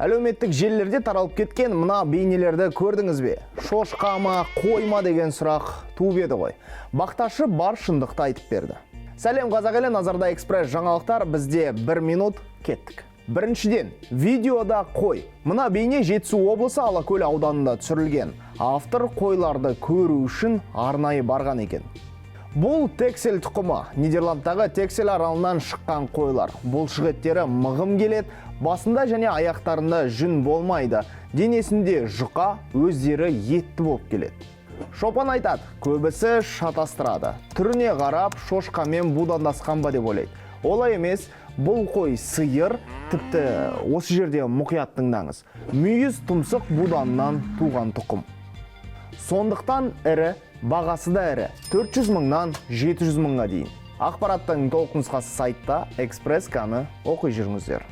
Әлеуметтік желілерде таралып кеткен мына бейнелерді көрдіңіз бе? Шошқа ма, қойма деген сұрақ туып еді ғой. Бақташы бар шындықты айтып берді. Сәлем қазақ елі, назарда экспресс жаңалықтар, бізде 1 минут кеттік. Біріншіден, видеода қой. Мына бейне Жетісу облысы Алакөл ауданында түсірілген. Автор қойларды көру үшін арнайы барған екен. Бұл Тексель тұқымы. Нидерландтағы Тексель аралынан шыққан қойлар. Бұлшық еттері мығым келеді, басында және аяқтарында жүн болмайды. Денесінде жұқа, өздері етті болып келеді. Шопан айтады, көбісі шатастырады. Түріне қарап, шошқамен будандасқан ба деп ойлайды. Олай емес, бұл қой сиыр, тіпті осы жерде мұқият тыңдаңыз. Мүйіз тұмсық буданнан туған тұқым. Сондықтан ірі, бағасы да ірі, 400 мыңнан 700 мыңға дейін. Ақпараттың толық нұсқасы сайтта, Экспресс-каны оқи жүріңіздер.